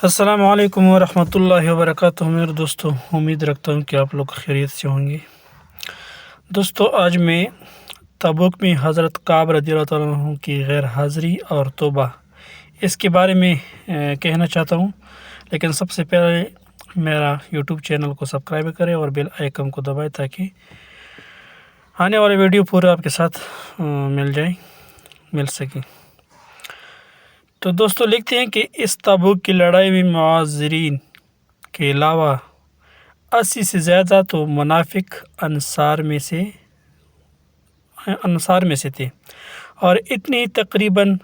السلام علیکم ورحمۃ اللہ وبرکاتہ میرے دوستوں، امید رکھتا ہوں کہ آپ لوگ خیریت سے ہوں گے۔ دوستوں، آج میں تبوک میں حضرت کعب رضی اللہ تعالیٰ عنہ کی غیر حاضری اور توبہ اس کے بارے میں کہنا چاہتا ہوں، لیکن سب سے پہلے میرا یوٹیوب چینل کو سبسکرائب کریں اور بیل آئیکن کو دبائیں تاکہ آنے والے ویڈیو پورا آپ کے ساتھ مل سکے۔ تو دوستوں، لکھتے ہیں کہ اس تبوک کی لڑائی میں معذرین کے علاوہ 80 سے زیادہ تو منافق انصار میں سے تھے، اور اتنی تقریباً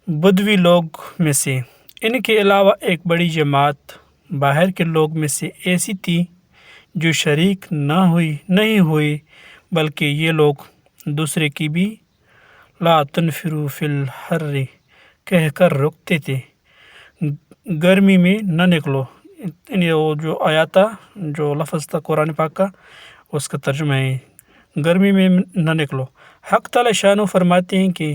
بدوی لوگ میں سے۔ ان کے علاوہ ایک بڑی جماعت باہر کے لوگ میں سے ایسی تھی جو شریک نہیں ہوئی، بلکہ یہ لوگ دوسرے کی بھی لا تنفروا فی الحر کہہ کر رکتے تھے، گرمی میں نہ نکلو۔ وہ جو آیات تھا، جو لفظ تھا قرآن پاک کا، اس کا ترجمہ ہے گرمی میں نہ نکلو۔ حق تعالی شانہ فرماتے ہیں کہ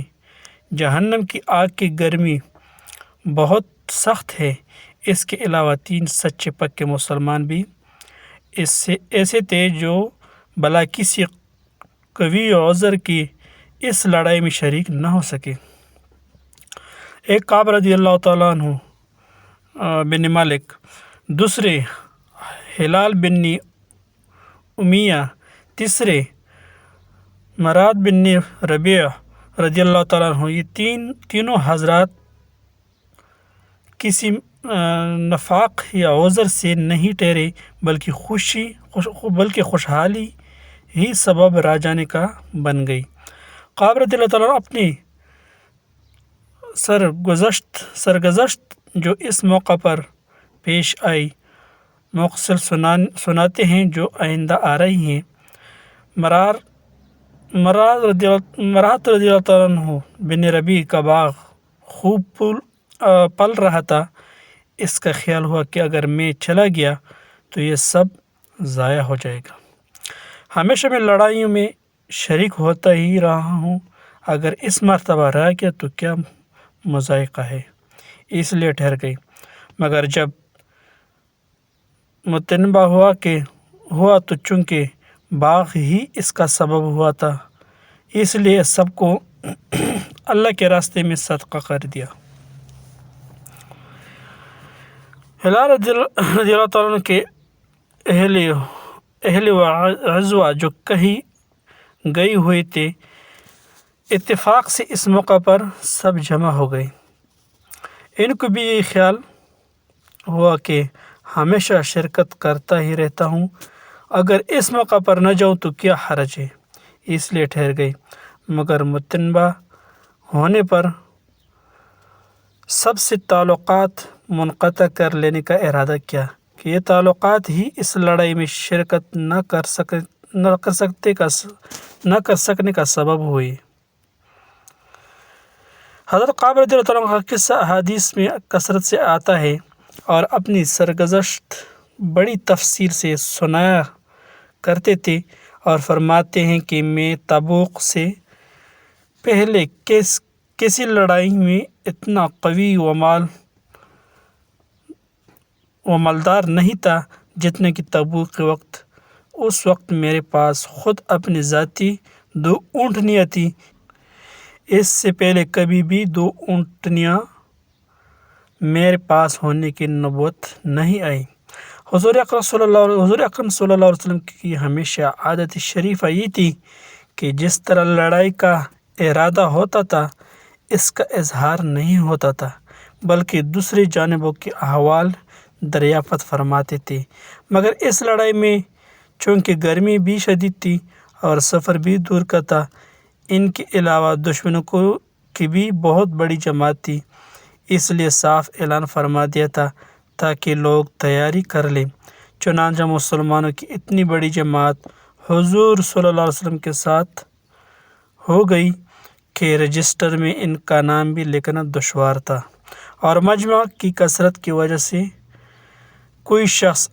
جہنم کی آگ کی گرمی بہت سخت ہے۔ اس کے علاوہ 3 سچے پکے مسلمان بھی ایسے تھے جو بلا کسی قوی عذر کی اس لڑائی میں شریک نہ ہو سکے۔ ایک کعب رضی اللہ تعالیٰ عنہ بن مالک، دوسرے ہلال بن امیہ، تیسرے مراد بن ربیع رضی اللہ تعالیٰ عنہ، یہ تینوں حضرات کسی نفاق یا عذر سے نہیں ٹھہرے، بلکہ خوشحالی ہی سبب راجانے کا بن گئی۔ کعب رضی اللہ تعالیٰ عنہ اپنی سرگزشت جو اس موقع پر پیش آئی مختصر سناتے ہیں، جو آئندہ آ رہی ہیں۔ مراد رضی اللہ تعالیٰ عنہ بن ربیع کا باغ خوب پل رہا تھا۔ اس کا خیال ہوا کہ اگر میں چلا گیا تو یہ سب ضائع ہو جائے گا۔ ہمیشہ میں لڑائیوں میں شریک ہوتا ہی رہا ہوں، اگر اس مرتبہ رہ گیا تو کیا مذائقہ ہے، اس لیے ٹھہر گئی۔ مگر جب متنبہ ہوا تو چونکہ باغ ہی اس کا سبب ہوا تھا، اس لیے سب کو اللہ کے راستے میں صدقہ کر دیا۔ ہلال رضی اللہ تعالیٰ عنہ کے اہل عزوہ جو کہیں گئے ہوئے تھے، اتفاق سے اس موقع پر سب جمع ہو گئے۔ ان کو بھی یہ خیال ہوا کہ ہمیشہ شرکت کرتا ہی رہتا ہوں، اگر اس موقع پر نہ جاؤں تو کیا حرج ہے، اس لیے ٹھہر گئے۔ مگر متنبہ ہونے پر سب سے تعلقات منقطع کر لینے کا ارادہ کیا کہ یہ تعلقات ہی اس لڑائی میں شرکت نہ کر سکنے کا سبب ہوئے۔ حضرت کعب رضی اللہ تعالیٰ عنہ کا قصہ احادیث میں کثرت سے آتا ہے، اور اپنی سرگزشت بڑی تفصیل سے سنایا کرتے تھے، اور فرماتے ہیں کہ میں تبوک سے پہلے کسی لڑائی میں اتنا قوی و مالدار نہیں تھا جتنے کہ تبوک کے وقت۔ اس وقت میرے پاس خود اپنی ذاتی 2 اونٹنیاں تھیں، اس سے پہلے کبھی بھی 2 اونٹنیاں میرے پاس ہونے کی نوبت نہیں آئی۔ حضور اکرم صلی اللہ علیہ وسلم کی ہمیشہ عادت شریفہ یہ تھی کہ جس طرح لڑائی کا ارادہ ہوتا تھا، اس کا اظہار نہیں ہوتا تھا، بلکہ دوسری جانبوں کے احوال دریافت فرماتے تھے۔ مگر اس لڑائی میں چونکہ گرمی بھی شدید تھی اور سفر بھی دور کا تھا، ان کے علاوہ دشمنوں کی بھی بہت بڑی جماعت تھی، اس لیے صاف اعلان فرما دیا تھا تاکہ لوگ تیاری کر لیں۔ چنانچہ مسلمانوں کی اتنی بڑی جماعت حضور صلی اللہ علیہ وسلم کے ساتھ ہو گئی کہ رجسٹر میں ان کا نام بھی لکھنا دشوار تھا، اور مجمع کی کثرت کی وجہ سے کوئی شخص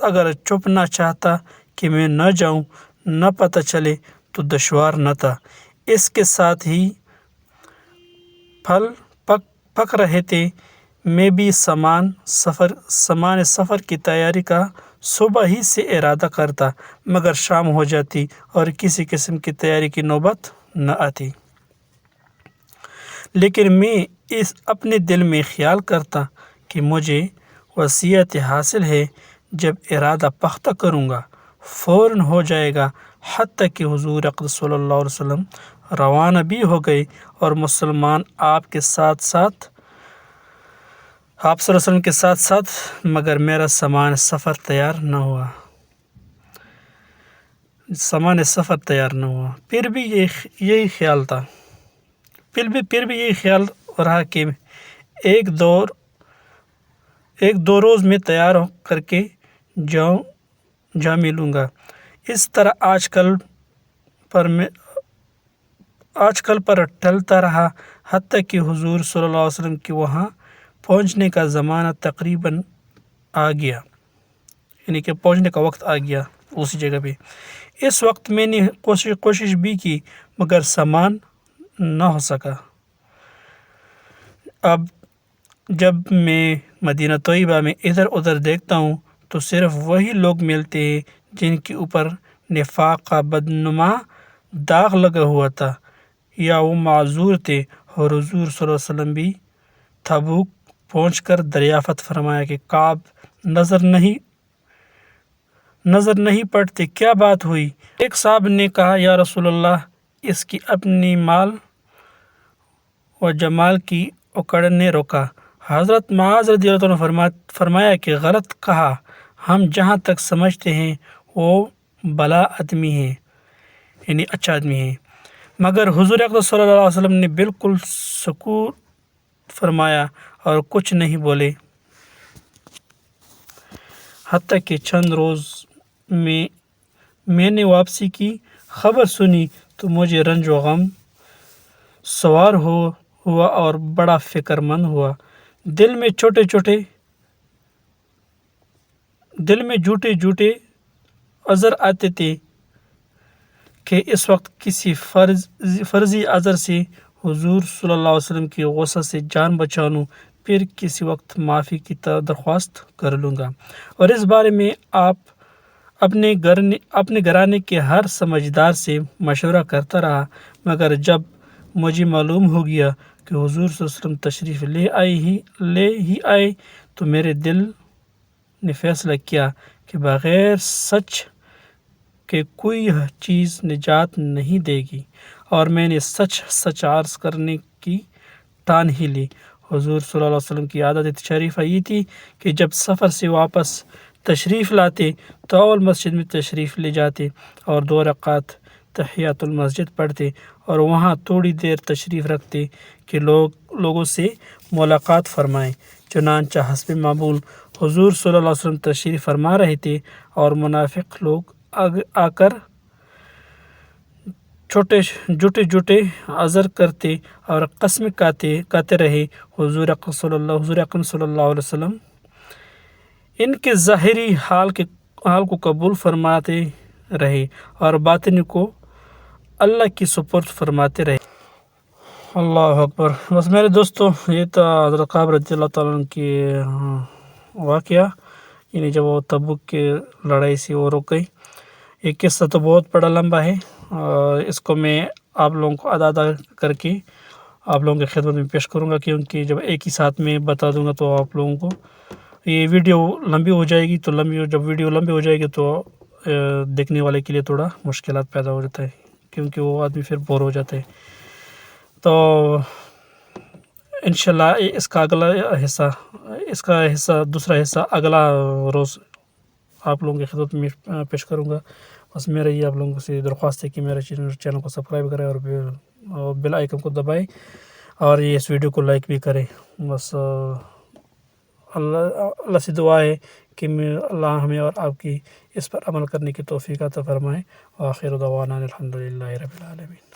اگر چھپنا چاہتا کہ میں نہ جاؤں، نہ پتہ چلے تو دشوار نہ تھا۔ اس کے ساتھ ہی پھل پک پک رہے تھے میں بھی سامان سفر کی تیاری کا صبح ہی سے ارادہ کرتا، مگر شام ہو جاتی اور کسی قسم کی تیاری کی نوبت نہ آتی۔ لیکن میں اپنے دل میں خیال کرتا کہ مجھے وصیت حاصل ہے، جب ارادہ پختہ کروں گا فوراً ہو جائے گا۔ حتیٰ کہ حضور اقدس صلی اللہ علیہ وسلم روانہ بھی ہو گئے اور مسلمان آپ صلی اللہ علیہ وسلم کے ساتھ ساتھ، مگر میرا سامان سفر تیار نہ ہوا۔ پھر بھی یہی خیال تھا، پھر بھی یہی خیال رہا کہ ایک دو روز میں تیار کر کے جا ملوں گا۔ اس طرح آج کل پر ٹلتا رہا، حتیٰ کہ حضور صلی اللہ علیہ وسلم کے وہاں پہنچنے کا زمانہ تقریباً آ گیا، یعنی کہ پہنچنے کا وقت آ گیا اسی جگہ پہ۔ اس وقت میں نے کوشش بھی کی، مگر سامان نہ ہو سکا۔ اب جب میں مدینہ طیبہ میں ادھر ادھر دیکھتا ہوں تو صرف وہی لوگ ملتے ہیں جن کے اوپر نفاق کا بدنما داغ لگا ہوا تھا، یا وہ معذور تھے۔ اور حضور صلی اللہ علیہ وسلم بھی تبوک پہنچ کر دریافت فرمایا کہ کعب نظر نہیں پڑتے، کیا بات ہوئی؟ ایک صاحب نے کہا، یا رسول اللہ، اس کی اپنی مال و جمال کی اکڑ نے روکا۔ حضرت معاذ رضی اللہ عنہ فرمایا کہ غلط کہا، ہم جہاں تک سمجھتے ہیں وہ بھلا آدمی ہے، یعنی اچھا آدمی ہے۔ مگر حضور اقدس صلی اللہ علیہ وسلم نے بالکل سکوت فرمایا اور کچھ نہیں بولے۔ حتیٰ کہ چند روز میں نے واپسی کی خبر سنی تو مجھے رنج و غم سوار ہوا اور بڑا فکر مند ہوا۔ دل میں جھوٹے عذر آتے تھے کہ اس وقت کسی فرضی عذر سے حضور صلی اللہ علیہ وسلم کی غصہ سے جان بچا لوں، پھر کسی وقت معافی کی درخواست کر لوں گا۔ اور اس بارے میں آپ اپنے گھرانے کے ہر سمجھدار سے مشورہ کرتا رہا، مگر جب مجھے معلوم ہو گیا کہ حضور صلی اللہ علیہ وسلم تشریف لے ہی آئے تو میرے دل نے فیصلہ کیا کہ بغیر سچ کے کوئی چیز نجات نہیں دے گی، اور میں نے سچ عرض کرنے کی ٹان ہی لی۔ حضور صلی اللہ علیہ وسلم کی عادت شریفہ یہ تھی کہ جب سفر سے واپس تشریف لاتے تو اول مسجد میں تشریف لے جاتے اور 2 رکعت تحیات المسجد پڑھتے اور وہاں تھوڑی دیر تشریف رکھتے کہ لوگوں سے ملاقات فرمائیں۔ چنانچہ حسب معمول حضور صلی اللہ علیہ وسلم تشریف فرما رہے تھے اور منافق لوگ آ کر جھوٹے عذر کرتے اور قسم کھاتے رہے۔ حضور اکرم صلی اللہ علیہ وسلم ان کے ظاہری حال کو قبول فرماتے رہے اور باطنی کو اللہ کی سپرد فرماتے رہے۔ اللہ اکبر۔ بس میرے دوستو، یہ تو حضرت کعب رضی اللہ تعالیٰ عنہ کی واقعہ، یعنی جب وہ تبوک کی لڑائی سے وہ رک گئی۔ یہ قصہ تو بہت بڑا لمبا ہے، اس کو میں آپ لوگوں کو آدھا کر کے آپ لوگوں کی خدمت میں پیش کروں گا، کیونکہ جب ایک ہی ساتھ میں بتا دوں گا تو آپ لوگوں کو یہ ویڈیو لمبی ہو جائے گی، تو جب ویڈیو لمبی ہو جائے گی تو دیکھنے والے کے لیے تھوڑا مشکلات پیدا ہو جاتا ہے، کیونکہ وہ آدمی پھر بور ہو جاتا ہے۔ تو انشاءاللہ اس کا دوسرا حصہ اگلا روز آپ لوگوں کی خدمت میں پیش کروں گا۔ بس میرا یہ آپ لوگوں سے درخواست ہے کہ میرے چینل کو سبسکرائب کریں اور بیل آئیکن کو دبائیں اور اس ویڈیو کو لائک بھی کریں۔ بس اللہ سے دعا ہے کہ اللہ ہمیں اور آپ کی اس پر عمل کرنے کی توفیق عطا فرمائے۔ وآخر دعوانا الحمدللہ رب العالمین۔